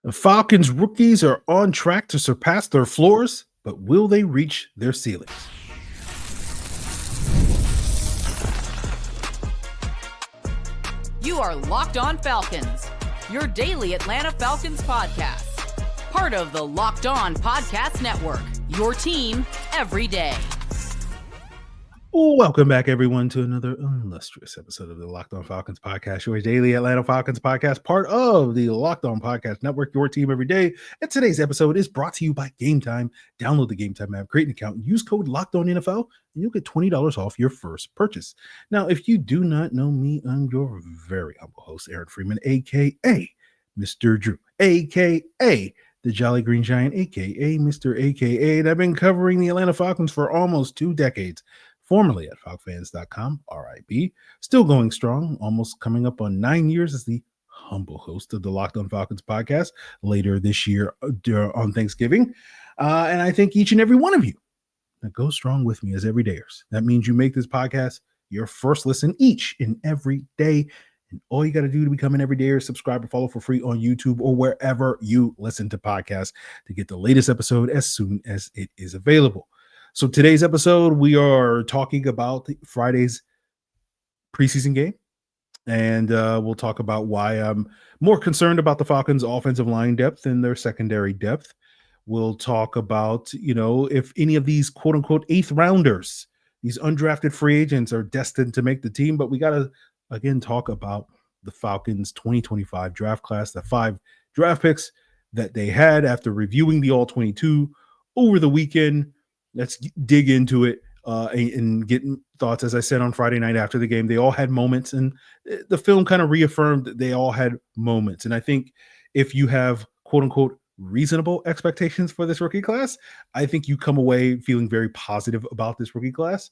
The Falcons rookies are on track to surpass their floors, but will they reach their ceilings? You are Locked On Falcons, your daily Atlanta Falcons podcast. Part of the Locked On Podcast Network, your team every day. Welcome back, everyone, to another illustrious episode of the Locked On Falcons podcast, your daily Atlanta Falcons podcast, part of the Locked On Podcast Network, your team every day. And today's episode is brought to you by Gametime. Download the Gametime app, create an account, and use code LOCKEDONNFL, and you'll get $20 off your first purchase. Now, if you do not know me, I'm your very humble host, Aaron Freeman, a.k.a. Mr. Drew, a.k.a. the Jolly Green Giant, a.k.a. Mr. a.k.a. And I've been covering the Atlanta Falcons for almost 2 decades. Formerly at FalcFans.com, RIP, still going strong, almost coming up on 9 years as the humble host of the Locked On Falcons podcast later this year on Thanksgiving. And I thank each and every one of you that go strong with me as everydayers. That means you make this podcast your first listen each and every day. And all you got to do to become an everydayer is subscribe or follow for free on YouTube or wherever you listen to podcasts to get the latest episode as soon as it is available. So today's episode, we are talking about Friday's preseason game, and we'll talk about why I'm more concerned about the Falcons' offensive line depth and their secondary depth. We'll talk about, if any of these quote-unquote eighth rounders, these undrafted free agents are destined to make the team, but we got to, again, talk about the Falcons' 2025 draft class, the 5 draft picks that they had after reviewing the All-22 over the weekend. Let's dig into it and get thoughts. As I said on Friday night after the game, they all had moments, and the film kind of reaffirmed that they all had moments. And I think if you have quote unquote reasonable expectations for this rookie class, I think you come away feeling very positive about this rookie class.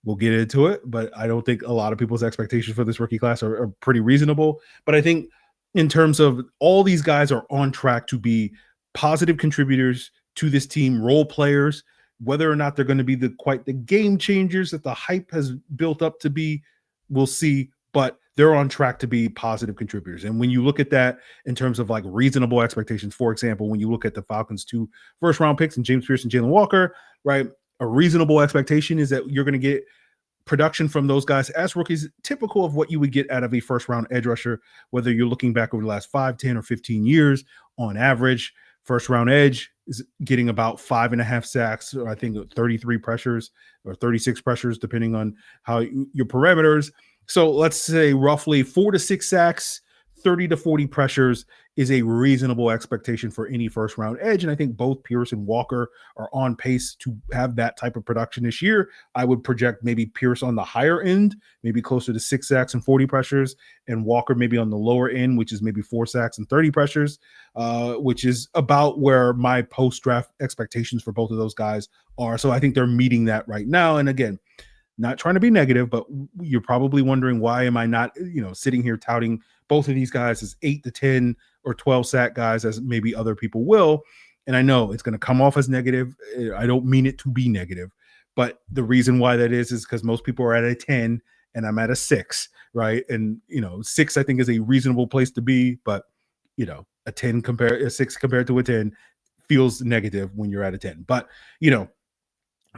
We'll get into it, but I don't think a lot of people's expectations for this rookie class are pretty reasonable. But I think in terms of all these guys are on track to be positive contributors to this team, role players. Whether or not they're going to be quite the game changers that the hype has built up to be, we'll see, but they're on track to be positive contributors. And when you look at that in terms of like reasonable expectations, for example, when you look at the Falcons' 2 first-round picks and James Pearce and Jalon Walker, right, a reasonable expectation is that you're going to get production from those guys as rookies, typical of what you would get out of a first-round edge rusher, whether you're looking back over the last 5, 10, or 15 years on average. First-round edge is getting about 5.5 sacks, or I think 33 pressures or 36 pressures, depending on how your parameters. So let's say roughly 4 to 6 sacks, 30 to 40 pressures is a reasonable expectation for any first-round edge. And I think both Pearce and Walker are on pace to have that type of production this year. I would project maybe Pearce on the higher end, maybe closer to 6 sacks and 40 pressures, and Walker maybe on the lower end, which is maybe 4 sacks and 30 pressures, which is about where my post-draft expectations for both of those guys are. So I think they're meeting that right now. And again, not trying to be negative, but you're probably wondering, why am I not, sitting here touting both of these guys as 8 to 10 or 12 sack guys as maybe other people will. And I know it's going to come off as negative. I don't mean it to be negative, but the reason why that is because most people are at a 10 and I'm at a 6, right? And, 6 I think is a reasonable place to be, but, a 6 compared to a 10 feels negative when you're at a 10. But,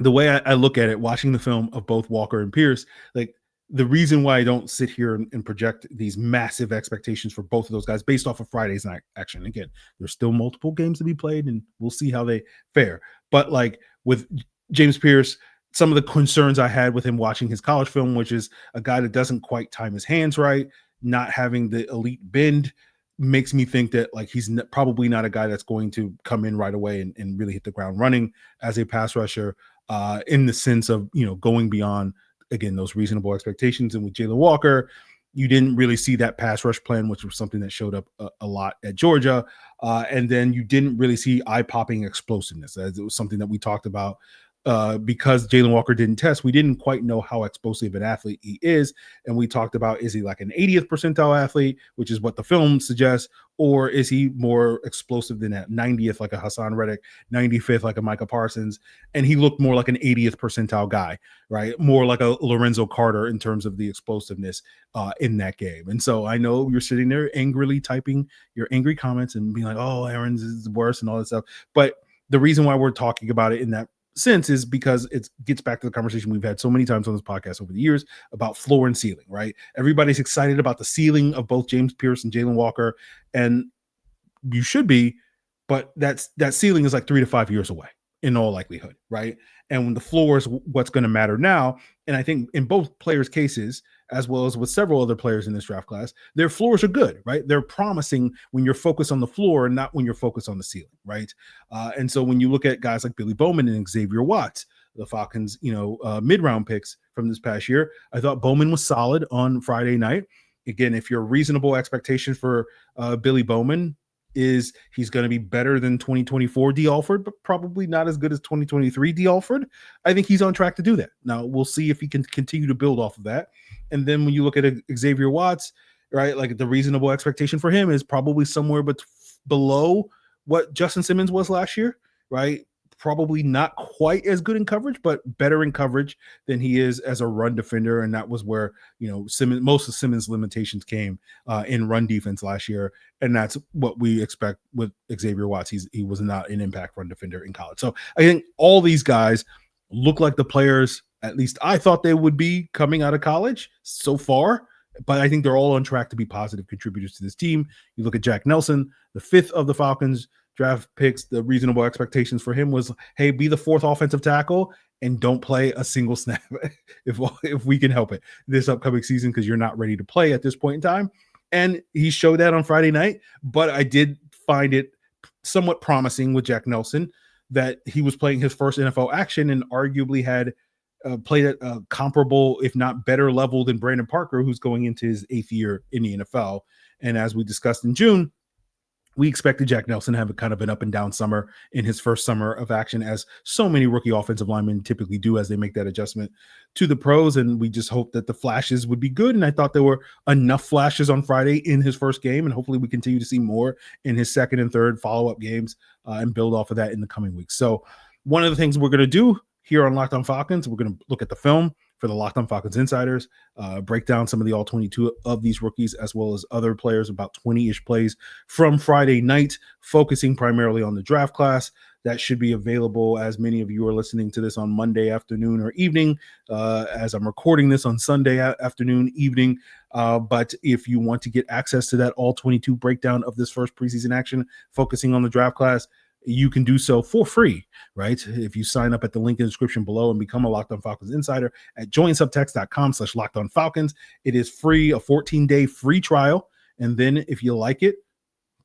the way I look at it, watching the film of both Walker and Pearce, like the reason why I don't sit here and project these massive expectations for both of those guys based off of Friday's night action. Again, there's still multiple games to be played and we'll see how they fare. But like with James Pearce, some of the concerns I had with him watching his college film, which is a guy that doesn't quite time his hands right, not having the elite bend, makes me think that like he's probably not a guy that's going to come in right away and really hit the ground running as a pass rusher in the sense of, going beyond, again, those reasonable expectations. And with Jalon Walker, you didn't really see that pass rush plan, which was something that showed up a lot at Georgia. And then you didn't really see eye-popping explosiveness. As it was something that we talked about because Jalen Walker didn't test, we didn't quite know how explosive an athlete he is. And we talked about, is he like an 80th percentile athlete, which is what the film suggests, or is he more explosive than that? 90th, like a Hassan Reddick, 95th, like a Micah Parsons. And he looked more like an 80th percentile guy, right? More like a Lorenzo Carter in terms of the explosiveness in that game. And so I know you're sitting there angrily typing your angry comments and being like, oh, Aaron's is worse and all that stuff. But the reason why we're talking about it in that sense is because it gets back to the conversation we've had so many times on this podcast over the years about floor and ceiling, right? Everybody's excited about the ceiling of both James Pearce and Jalen Walker, and you should be, but that ceiling is like 3 to 5 years away in all likelihood, right? And when the floor is what's going to matter now, and I think in both players' cases, as well as with several other players in this draft class, their floors are good, right? They're promising when you're focused on the floor and not when you're focused on the ceiling, right? And so when you look at guys like Billy Bowman and Xavier Watts, the Falcons, mid-round picks from this past year, I thought Bowman was solid on Friday night. Again, if your reasonable expectation for Billy Bowman is he's going to be better than 2024 D. Alford, but probably not as good as 2023 D. Alford, I think he's on track to do that. Now, we'll see if he can continue to build off of that. And then when you look at Xavier Watts, right, like the reasonable expectation for him is probably somewhere below what Justin Simmons was last year, right? Probably not quite as good in coverage, but better in coverage than he is as a run defender. And that was where, most of Simmons' limitations came in run defense last year. And that's what we expect with Xavier Watts. He was not an impact run defender in college. So I think all these guys look like the players, at least I thought they would be coming out of college so far, but I think they're all on track to be positive contributors to this team. You look at Jack Nelson, the 5th of the Falcons draft picks, the reasonable expectations for him was, hey, be the 4th offensive tackle and don't play a single snap if we can help it this upcoming season, because you're not ready to play at this point in time. And he showed that on Friday night, but I did find it somewhat promising with Jack Nelson that he was playing his first NFL action and arguably had played at a comparable, if not better level than Brandon Parker, who's going into his 8th year in the NFL. And as we discussed in June, we expected Jack Nelson to have a kind of an up and down summer in his first summer of action, as so many rookie offensive linemen typically do as they make that adjustment to the pros. And we just hoped that the flashes would be good. And I thought there were enough flashes on Friday in his first game. And hopefully we continue to see more in his second and third follow-up games and build off of that in the coming weeks. So one of the things we're going to do here on Locked On Falcons, we're going to look at the film for the Locked On Falcons Insiders, break down some of the all 22 of these rookies, as well as other players, about 20-ish plays from Friday night, focusing primarily on the draft class. That should be available, as many of you are listening to this on Monday afternoon or evening, as I'm recording this on Sunday afternoon, evening. But if you want to get access to that all 22 breakdown of this first preseason action, focusing on the draft class, you can do so for free, right? If you sign up at the link in the description below and become a Locked On Falcons Insider at joinsubtext.com/LockedOnFalcons. It is free, a 14-day free trial. And then if you like it,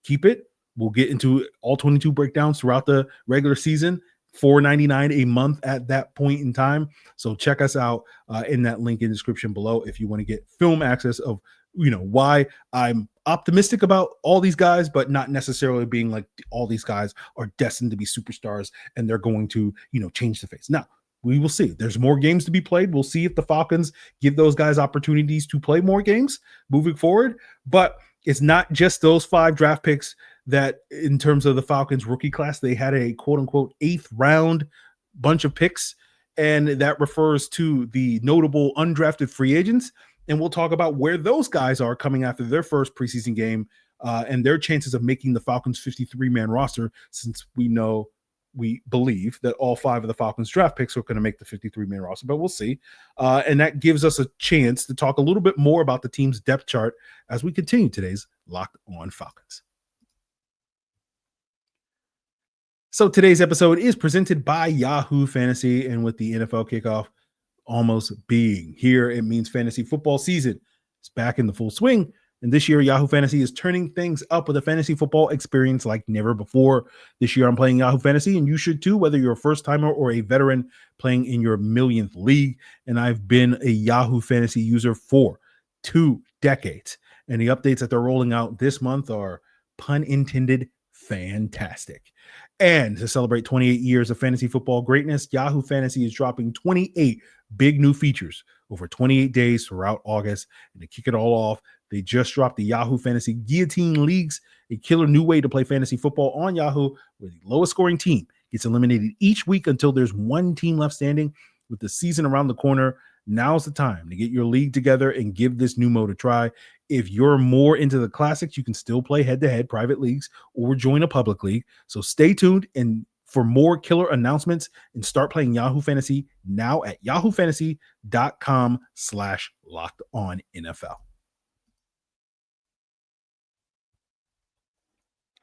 keep it. We'll get into all 22 breakdowns throughout the regular season, $4.99 a month at that point in time. So check us out in that link in the description below if you want to get film access of why I'm optimistic about all these guys, but not necessarily being like all these guys are destined to be superstars and they're going to, change the face. Now, we will see. There's more games to be played. We'll see if the Falcons give those guys opportunities to play more games moving forward. But it's not just those 5 draft picks that, in terms of the Falcons rookie class, they had a quote unquote 8th round bunch of picks. And that refers to the notable undrafted free agents. And we'll talk about where those guys are coming after their first preseason game and their chances of making the Falcons 53-man roster, since we believe that all 5 of the Falcons draft picks are going to make the 53-man roster, but we'll see. And that gives us a chance to talk a little bit more about the team's depth chart as we continue today's Locked On Falcons. So today's episode is presented by Yahoo Fantasy, and with the NFL kickoff almost being here, it means fantasy football season is back in the full swing. And this year, Yahoo Fantasy is turning things up with a fantasy football experience like never before. This year, I'm playing Yahoo Fantasy, and you should too, whether you're a first-timer or a veteran playing in your millionth league. And I've been a Yahoo Fantasy user for 2 decades. And the updates that they're rolling out this month are, pun intended, fantastic. And to celebrate 28 years of fantasy football greatness, Yahoo Fantasy is dropping 28 big new features over 28 days throughout August. And to kick it all off, they just dropped the Yahoo Fantasy Guillotine Leagues, a killer new way to play fantasy football on Yahoo, where the lowest scoring team gets eliminated each week until there's one team left standing. With the season around the corner, now's the time to get your league together and give this new mode a try. If you're more into the classics, you can still play head-to-head private leagues or join a public league. So stay tuned and for more killer announcements and start playing Yahoo Fantasy now at yahoofantasy.com/lockedonnfl.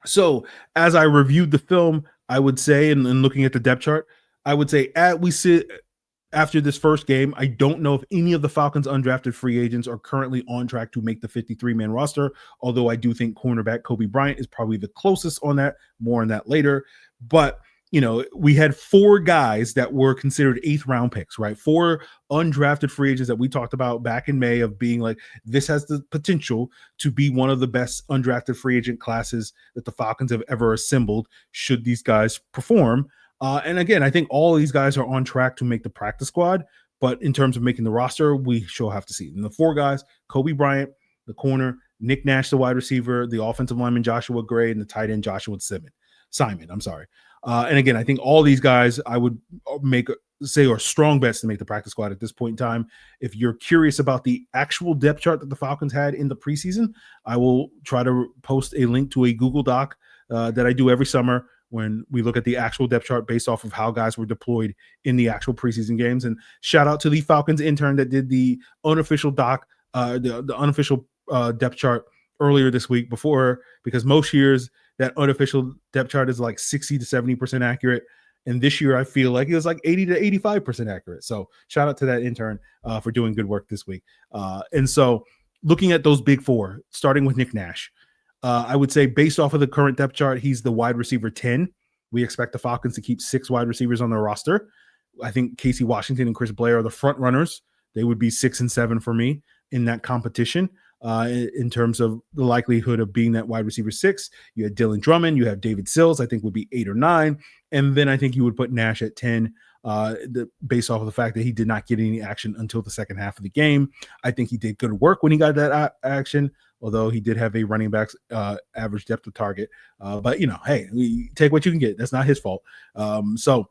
So as I reviewed the film, I would say, and looking at the depth chart, I would say after this first game, I don't know if any of the Falcons' undrafted free agents are currently on track to make the 53-man roster, although I do think cornerback Cobee Bryant is probably the closest on that. More on that later. But, we had 4 guys that were considered 8th-round picks, right? 4 undrafted free agents that we talked about back in May of being like, this has the potential to be one of the best undrafted free agent classes that the Falcons have ever assembled should these guys perform. And again, I think all of these guys are on track to make the practice squad, but in terms of making the roster, we shall have to see. And the 4 guys, Cobee Bryant, the corner, Nick Nash, the wide receiver, the offensive lineman, Joshua Gray, and the tight end, Joshua Simon. And again, I think all these guys I would say are strong bets to make the practice squad at this point in time. If you're curious about the actual depth chart that the Falcons had in the preseason, I will try to post a link to a Google Doc that I do every summer when we look at the actual depth chart based off of how guys were deployed in the actual preseason games. And shout out to the Falcons intern that did the unofficial doc, the unofficial depth chart earlier this week because most years that unofficial depth chart is like 60 to 70% accurate. And this year I feel like it was like 80 to 85% accurate. So shout out to that intern for doing good work this week. And so looking at those big 4, starting with Nick Nash, I would say based off of the current depth chart, he's the wide receiver 10. We expect the Falcons to keep 6 wide receivers on their roster. I think Casey Washington and Chris Blair are the front runners. They would be 6 and 7 for me in that competition in terms of the likelihood of being that wide receiver 6. You had Dylan Drummond. You have David Sills, I think would be 8 or 9. And then I think you would put Nash at 10 based off of the fact that he did not get any action until the second half of the game. I think he did good work when he got that action, although he did have a running back's average depth of target. But, hey, we take what you can get. That's not his fault. So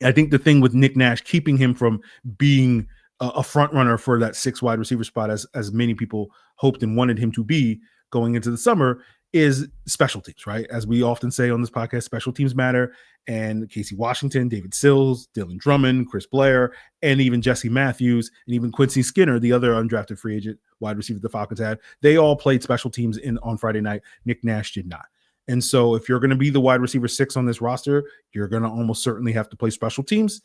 I think the thing with Nick Nash, keeping him from being a front runner for that 6 wide receiver spot, as many people hoped and wanted him to be going into the summer, is special teams, right? As we often say on this podcast, special teams matter. And Casey Washington, David Sills, Dylan Drummond, Chris Blair, and even Jesse Matthews, and even Quincy Skinner, the other undrafted free agent wide receiver the Falcons had, they all played special teams on Friday night. Nick Nash did not. And so if you're going to be the wide receiver 6 on this roster, you're going to almost certainly have to play special teams.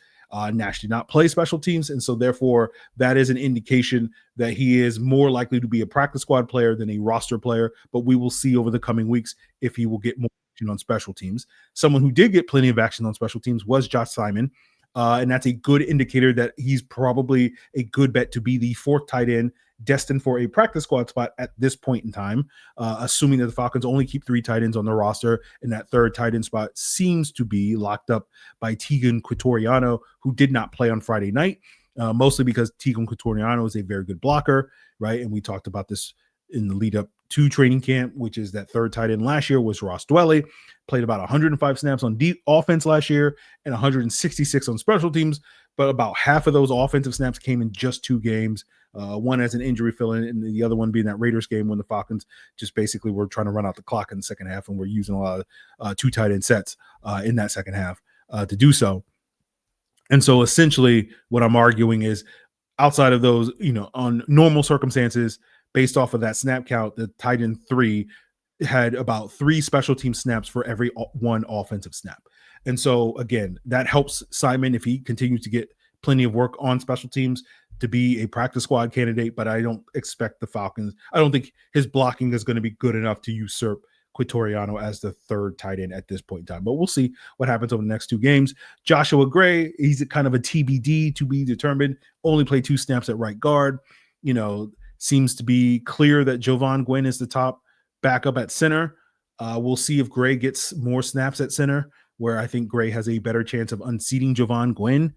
Nash did not play special teams, and so therefore that is an indication that he is more likely to be a practice squad player than a roster player, but we will see over the coming weeks if he will get more action on special teams. Someone who did get plenty of action on special teams was Josh Simon, and that's a good indicator that he's probably a good bet to be the 4th tight end destined for a practice squad spot at this point in time, assuming that the Falcons only keep 3 tight ends on the roster, and that 3rd tight end spot seems to be locked up by Tegan Quitoriano, who did not play on Friday night, mostly because Tegan Quitoriano is a very good blocker, right? And we talked about this in the lead up to training camp, which is that 3rd tight end last year was Ross Dwelly, played about 105 snaps on deep offense last year and 166 on special teams, but about half of those offensive snaps came in just 2 games. One as an injury fill-in, and the other one being that Raiders game when the Falcons just basically were trying to run out the clock in the second half, and we're using a lot of 2 tight end sets in that second half to do so. And so essentially what I'm arguing is outside of those, on normal circumstances, based off of that snap count, the tight end 3 had about 3 special team snaps for every 1 offensive snap. And so again, that helps Simon if he continues to get plenty of work on special teams to be a practice squad candidate, but I don't expect the Falcons. I don't think his blocking is going to be good enough to usurp Quitoriano as the 3rd tight end at this point in time, but we'll see what happens over the next 2 games. Joshua Gray, he's kind of a TBD, to be determined, only played 2 snaps at right guard. Seems to be clear that Jovan Gwynn is the top backup at center. We'll see if Gray gets more snaps at center, where I think Gray has a better chance of unseating Javon Gwynn,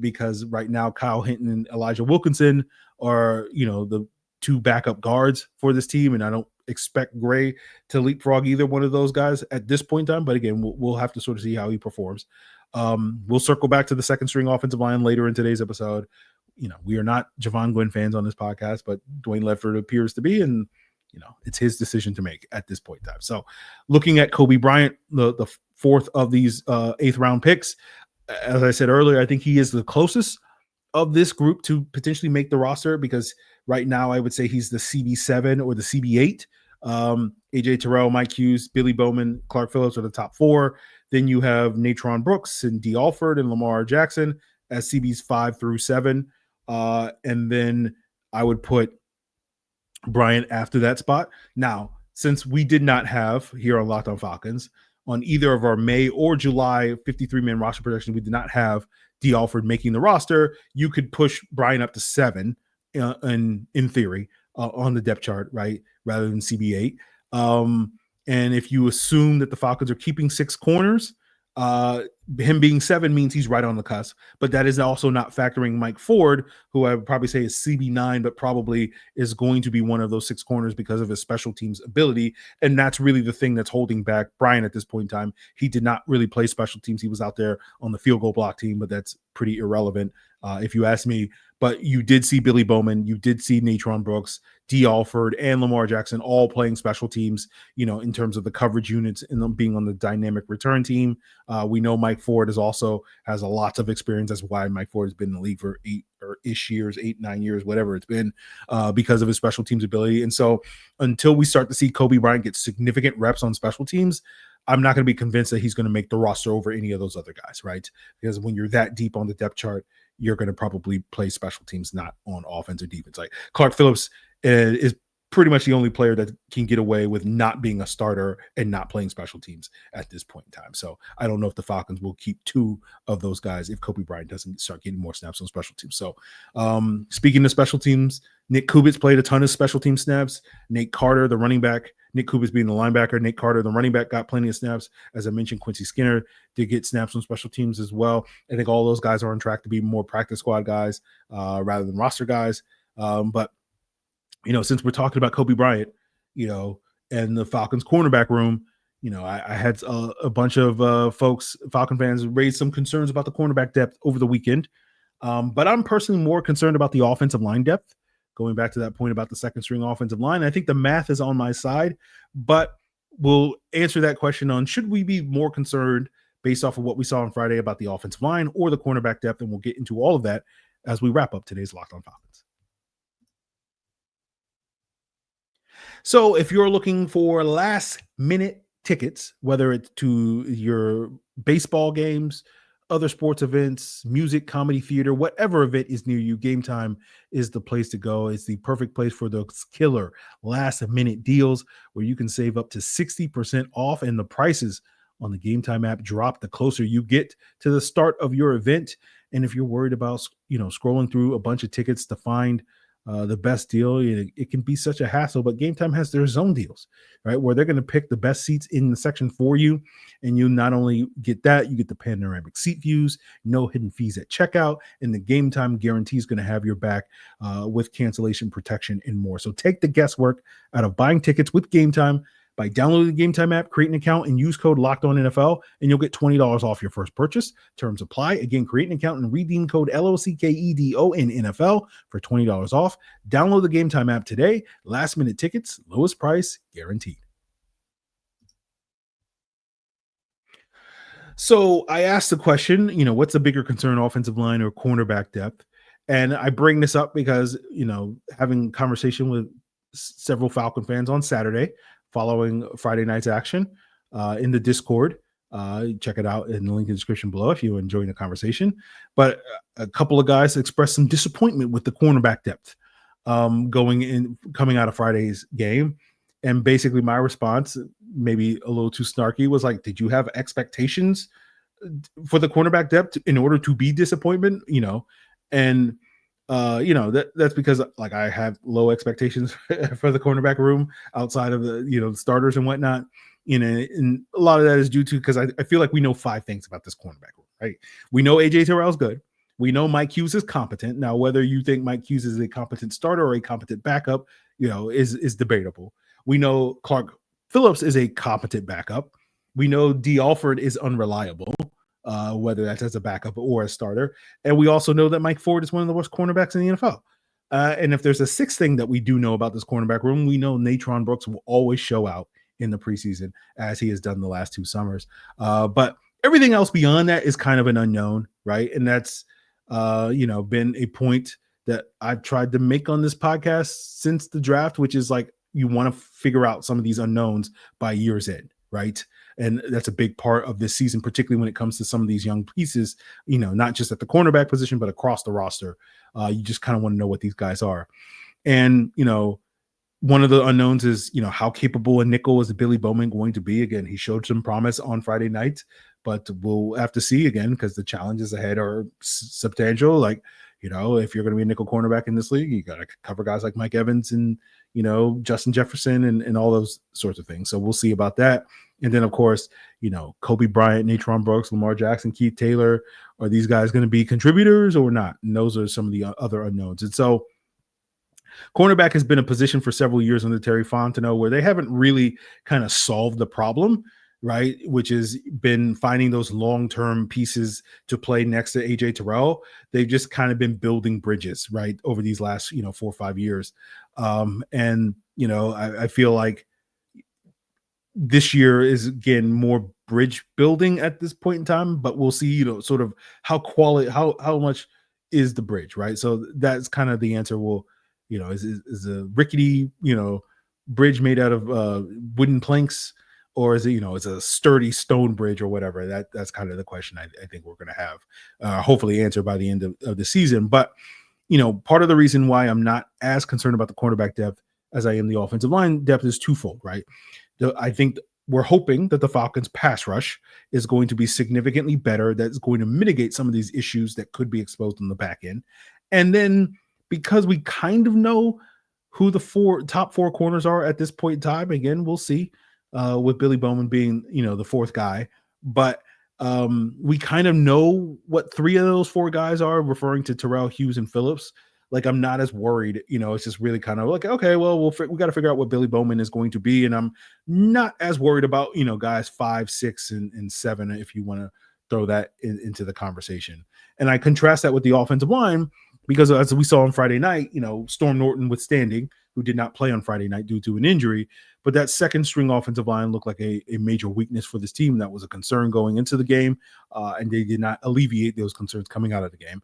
because right now Kyle Hinton and Elijah Wilkinson are, the two backup guards for this team, and I don't expect Gray to leapfrog either one of those guys at this point in time. But again, we'll have to sort of see how he performs. We'll circle back to the second string offensive line later in today's episode. We are not Javon Gwynn fans on this podcast, but Dwayne Ledford appears to be, and it's his decision to make at this point in time. So looking at Cobee Bryant, the fourth of these 8th round picks, as I said earlier, I think he is the closest of this group to potentially make the roster, because right now I would say he's the CB7 or the CB8. AJ Terrell, Mike Hughes, Billy Bowman, Clark Phillips are the top 4. Then you have Natron Brooks and D. Alford and Lamar Jackson as CBs 5 through 7. And then I would put Bryant after that spot. Now, since we did not have here on Locked On Falcons on either of our May or July 53-man roster projections, we did not have D. Alford making the roster. You could push Bryant up to 7 in theory on the depth chart, right, rather than CB8. And if you assume that the Falcons are keeping 6 corners, him being 7 means he's right on the cusp. But that is also not factoring Mike Ford, who I would probably say is CB9, but probably is going to be one of those 6 corners because of his special teams ability. And that's really the thing that's holding back Bryant at this point in time. He did not really play special teams. He was out there on the field goal block team, but that's pretty irrelevant if you ask me. But you did see Billy Bowman, you did see Natron Brooks, D. Alford, and Lamar Jackson all playing special teams, in terms of the coverage units and them being on the dynamic return team. We know Mike Ford has a lot of experience. That's why Mike Ford has been in the league for 9 years, whatever it's been, because of his special teams ability. And so until we start to see Cobee Bryant get significant reps on special teams, I'm not going to be convinced that he's going to make the roster over any of those other guys, right? Because when you're that deep on the depth chart, you're going to probably play special teams, not on offense or defense. Like Clark Phillips is pretty much the only player that can get away with not being a starter and not playing special teams at this point in time. So I don't know if the Falcons will keep 2 of those guys if Cobee Bryant doesn't start getting more snaps on special teams. So speaking of special teams, Nick Kubitz played a ton of special team snaps. Nate Carter, the running back, Nick Kubitz being the linebacker, Nate Carter, the running back, got plenty of snaps. As I mentioned, Quincy Skinner did get snaps on special teams as well. I think all those guys are on track to be more practice squad guys rather than roster guys. But since we're talking about Cobee Bryant, and the Falcons cornerback room, I had a bunch of folks, Falcon fans, raise some concerns about the cornerback depth over the weekend. But I'm personally more concerned about the offensive line depth. Going back to that point about the second string offensive line, I think the math is on my side, but we'll answer that question on should we be more concerned based off of what we saw on Friday about the offensive line or the cornerback depth, and we'll get into all of that as we wrap up today's Locked On Falcons. So if you're looking for last minute tickets, whether it's to your baseball games, other sports events, music, comedy, theater, whatever event is near you, Gametime is the place to go. It's the perfect place for those killer last minute deals where you can save up to 60% off, and the prices on the Gametime app drop the closer you get to the start of your event. And if you're worried about, scrolling through a bunch of tickets to find the best deal, it can be such a hassle, but Gametime has their zone deals, right? Where they're going to pick the best seats in the section for you. And you not only get that, you get the panoramic seat views, no hidden fees at checkout, and the Gametime guarantee is going to have your back with cancellation protection and more. So take the guesswork out of buying tickets with Gametime by downloading the Gametime app, create an account, and use code LOCKEDONNFL, and you'll get $20 off your first purchase. Terms apply. Again, create an account and redeem code LOCKEDONNFL for $20 off. Download the Gametime app today. Last minute tickets, lowest price guaranteed. So I asked the question, what's the bigger concern, offensive line or cornerback depth? And I bring this up because, having conversation with several Falcon fans on Saturday, following Friday night's action in the Discord. Check it out in the link in the description below if you're enjoying the conversation. But a couple of guys expressed some disappointment with the cornerback depth coming out of Friday's game. And basically my response, maybe a little too snarky, was like, did you have expectations for the cornerback depth in order to be disappointment? And that's because like I have low expectations for the cornerback room outside of the starters and whatnot. And a lot of that is due to because I feel like we know 5 things about this cornerback room, right? We know AJ Terrell's good. We know Mike Hughes is competent. Now, whether you think Mike Hughes is a competent starter or a competent backup, is debatable. We know Clark Phillips is a competent backup. We know D. Alford is unreliable, whether that's as a backup or a starter. And we also know that Mike Ford is one of the worst cornerbacks in the NFL. And if there's a 6th thing that we do know about this cornerback room, we know Natron Brooks will always show out in the preseason as he has done the last 2 summers. But everything else beyond that is kind of an unknown, right? And that's, been a point that I've tried to make on this podcast since the draft, which is like, you want to figure out some of these unknowns by year's end, right? And that's a big part of this season, particularly when it comes to some of these young pieces, not just at the cornerback position, but across the roster. You just kind of want to know what these guys are. And, one of the unknowns is, how capable a nickel is Billy Bowman going to be? Again, he showed some promise on Friday night, but we'll have to see again because the challenges ahead are substantial. Like, if you're going to be a nickel cornerback in this league, you got to cover guys like Mike Evans and, Justin Jefferson and all those sorts of things. So we'll see about that. And then, of course, Cobee Bryant, Natron Brooks, Lamar Jackson, Keith Taylor, are these guys going to be contributors or not? And those are some of the other unknowns. And so cornerback has been a position for several years under Terry Fontenot where they haven't really kind of solved the problem, right? Which has been finding those long-term pieces to play next to AJ Terrell. They've just kind of been building bridges, right, over these last, 4 or 5 years. I feel like this year is again more bridge building at this point in time, but we'll see, sort of how much is the bridge, right? So that's kind of the answer. Is a rickety, bridge made out of wooden planks, or is it, it's a sturdy stone bridge or whatever? That's kind of the question I think we're going to have hopefully answered by the end of the season. But, part of the reason why I'm not as concerned about the cornerback depth as I am the offensive line depth is twofold, right? I think we're hoping that the Falcons pass rush is going to be significantly better. That's going to mitigate some of these issues that could be exposed on the back end. And then because we kind of know who the top 4 corners are at this point in time, again, we'll see with Billy Bowman being, the 4th guy. But we kind of know what 3 of those 4 guys are, referring to Terrell, Hughes, and Phillips. Like, I'm not as worried, it's just really kind of like, okay, well, we got to figure out what Billy Bowman is going to be. And I'm not as worried about, guys 5, 6, and 7, if you want to throw that into the conversation. And I contrast that with the offensive line because as we saw on Friday night, Storm Norton withstanding, who did not play on Friday night due to an injury, but that second string offensive line looked like a major weakness for this team. That was a concern going into the game, and they did not alleviate those concerns coming out of the game.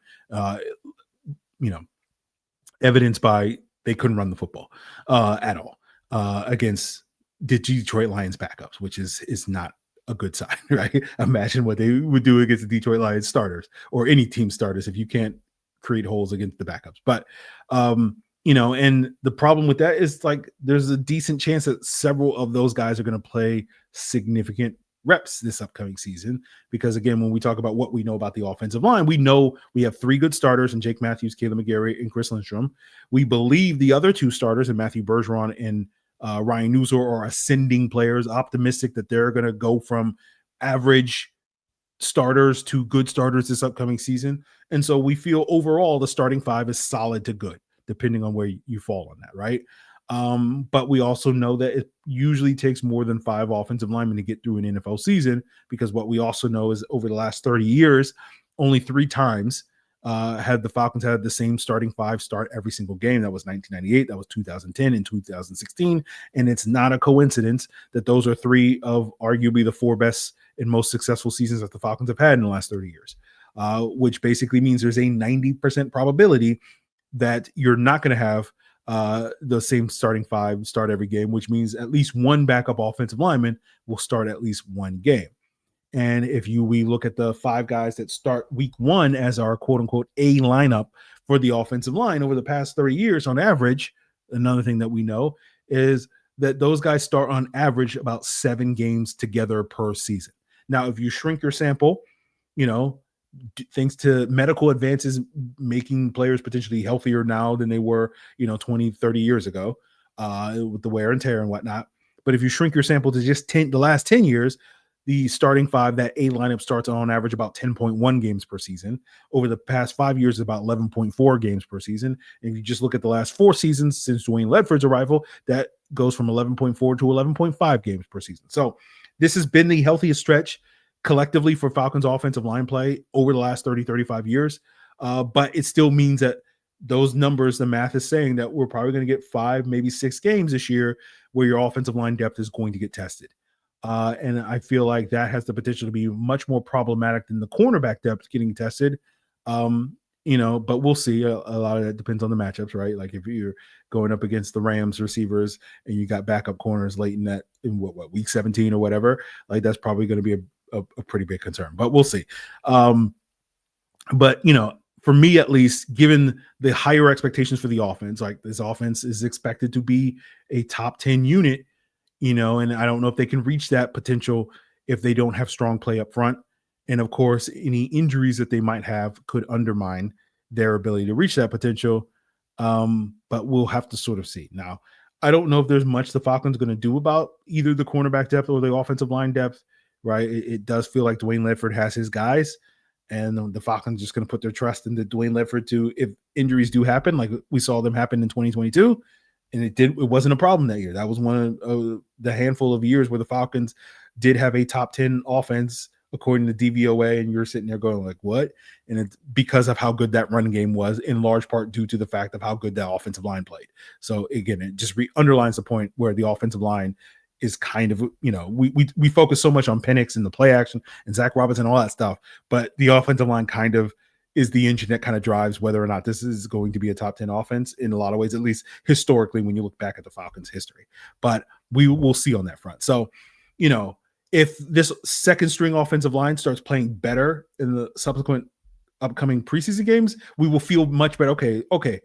Evidenced by they couldn't run the football at all against the Detroit Lions backups, which is not a good sign, right? Imagine what they would do against the Detroit Lions starters or any team starters if you can't create holes against the backups. But and the problem with that is like there's a decent chance that several of those guys are going to play significant reps this upcoming season, because again, when we talk about what we know about the offensive line, we know we have 3 good starters in Jake Matthews, Caleb McGarry, and Chris Lindstrom. We believe the other 2 starters in Matthew Bergeron and Ryan Nuzor are ascending players, optimistic that they're going to go from average starters to good starters this upcoming season. And so we feel overall the starting 5 is solid to good, depending on where you fall on that, right? But we also know that it usually takes more than 5 offensive linemen to get through an NFL season, because what we also know is over the last 30 years, only 3 times had the Falcons had the same starting 5 start every single game. That was 1998, that was 2010, and 2016. And it's not a coincidence that those are 3 of arguably the 4 best and most successful seasons that the Falcons have had in the last 30 years, which basically means there's a 90% probability that you're not going to have the same starting 5 start every game, which means at least 1 backup offensive lineman will start at least 1 game. And if we look at the 5 guys that start week 1 as our quote unquote A lineup for the offensive line over the past 30 years on average, another thing that we know is that those guys start on average about 7 games together per season. Now, if you shrink your sample, thanks to medical advances making players potentially healthier now than they were, 20, 30 years ago, with the wear and tear and whatnot. But if you shrink your sample to just the last 10 years, the starting five, that A lineup starts on average about 10.1 games per season. Over the past 5 years, about 11.4 games per season. And if you just look at the last 4 seasons since Dwayne Ledford's arrival, that goes from 11.4 to 11.5 games per season. So this has been the healthiest stretch collectively for Falcons offensive line play over the last 30, 35 years. But it still means that those numbers, the math is saying that we're probably going to get 5, maybe 6 games this year where your offensive line depth is going to get tested. And I feel like that has the potential to be much more problematic than the cornerback depth getting tested. But we'll see. A lot of that depends on the matchups, right? Like if you're going up against the Rams receivers and you got backup corners late in what week 17 or whatever, like that's probably going to be a pretty big concern, but we'll see. But for me, at least, given the higher expectations for the offense, like this offense is expected to be a top 10 unit, and I don't know if they can reach that potential if they don't have strong play up front. And of course, any injuries that they might have could undermine their ability to reach that potential. But we'll have to sort of see. Now, I don't know if there's much the Falcons going to do about either the cornerback depth or the offensive line depth, right? It does feel like Dwayne Ledford has his guys, and the Falcons just going to put their trust into Dwayne Ledford to, if injuries do happen, like we saw them happen in 2022, and it wasn't a problem that year. That was one of the handful of years where the Falcons did have a top 10 offense according to DVOA, and you're sitting there going like, what? And it's because of how good that run game was, in large part due to the fact of how good that offensive line played. So again, it just underlines the point where the offensive line is kind of, we focus so much on Penix and the play action and Zach Robinson and all that stuff, but the offensive line kind of is the engine that kind of drives whether or not this is going to be a top 10 offense in a lot of ways, at least historically, when you look back at the Falcons history. But we will see on that front. So, if this second string offensive line starts playing better in the subsequent upcoming preseason games, we will feel much better. Okay.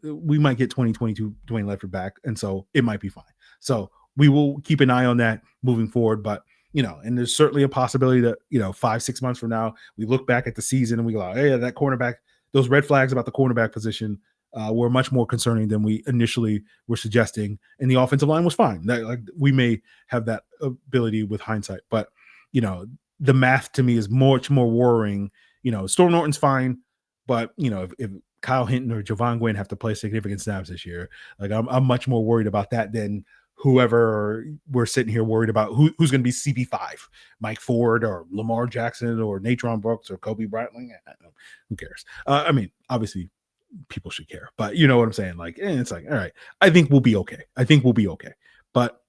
We might get 2022 Dwayne Ledford back, and so it might be fine. So we will keep an eye on that moving forward. But, and there's certainly a possibility that, 5-6 months from now, we look back at the season and we go, hey, that cornerback, those red flags about the cornerback position were much more concerning than we initially were suggesting. And the offensive line was fine. We may have that ability with hindsight, but, the math to me is much more worrying. Storm Norton's fine, but, if Kyle Hinton or Javon Gwynn have to play significant snaps this year, like I'm much more worried about that than whoever we're sitting here worried about who's going to be CB5, Mike Ford or Lamar Jackson or Natron Brooks or Cobee Bryant. Who cares? Obviously people should care, but you know what I'm saying? Like, it's like, all right, I think we'll be okay. But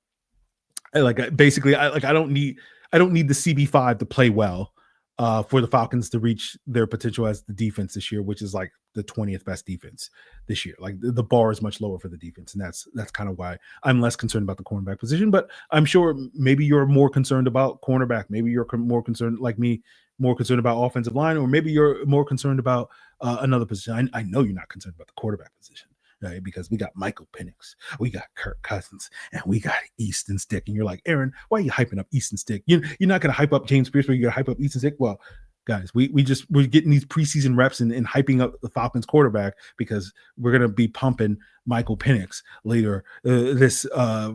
I don't need the CB5 to play well for the Falcons to reach their potential as the defense this year, which is like the 20th best defense this year. Like the bar is much lower for the defense, and that's kind of why I'm less concerned about the cornerback position. But I'm sure maybe you're more concerned about cornerback. Maybe you're more concerned, like me, more concerned about offensive line, or maybe you're more concerned about another position. I know you're not concerned about the quarterback position, right? Because we got Michael Penix, we got Kirk Cousins, and we got Easton Stick. And you're like, Aaron, why are you hyping up Easton Stick? You're not going to hype up James Pearce, but you're going to hype up Easton Stick. Well, guys, we're getting these preseason reps and hyping up the Falcons quarterback because we're going to be pumping Michael Penix later this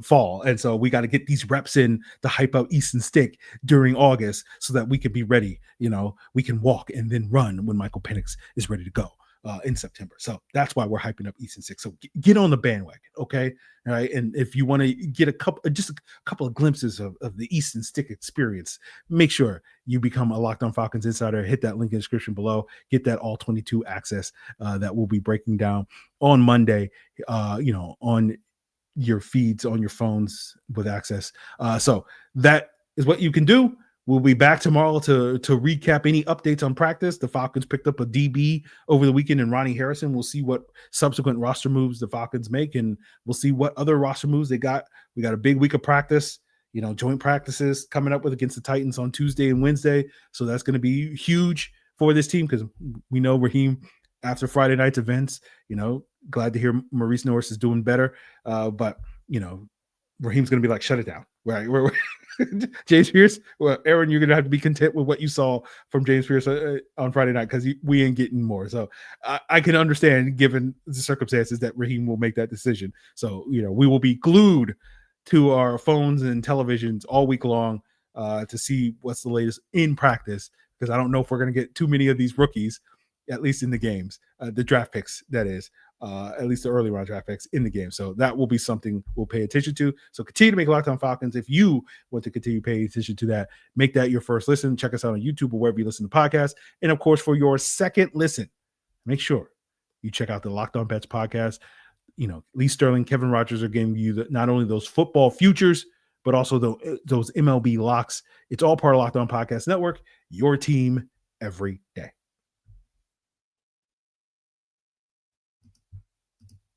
fall. And so we got to get these reps in to hype up Easton Stick during August so that we can be ready. We can walk and then run when Michael Penix is ready to go in September. So that's why we're hyping up Easton Stick. So get on the bandwagon, okay? All right. And if you want to get a couple of glimpses of the Easton Stick experience, make sure you become a Locked On Falcons Insider. Hit that link in the description below. Get that all 22 access that we'll be breaking down on Monday, on your feeds, on your phones with access. So that is what you can do. We'll be back tomorrow to recap any updates on practice. The Falcons picked up a DB over the weekend in Ronnie Harrison. We'll see what subsequent roster moves the Falcons make, and we'll see what other roster moves they got. We got a big week of practice, joint practices coming up against the Titans on Tuesday and Wednesday. So that's going to be huge for this team because we know Raheem, after Friday night's events, glad to hear Maurice Norris is doing better. But Raheem's going to be like, shut it down. Right. James Pearce. Well, Aaron, you're gonna have to be content with what you saw from James Pearce on Friday night because we ain't getting more. So I can understand, given the circumstances, that Raheem will make that decision. So we will be glued to our phones and televisions all week long to see what's the latest in practice, because I don't know if we're gonna get too many of these rookies, at least in the games, the draft picks, that is. At least the early round draft picks in the game. So that will be something we'll pay attention to. So continue to make Locked On Falcons. If you want to continue paying attention to that, make that your first listen. Check us out on YouTube or wherever you listen to podcasts. And of course, for your second listen, make sure you check out the Locked On Bets podcast. Lee Sterling, Kevin Rogers are giving you not only those football futures, but also those MLB locks. It's all part of Locked On Podcast Network, your team every day.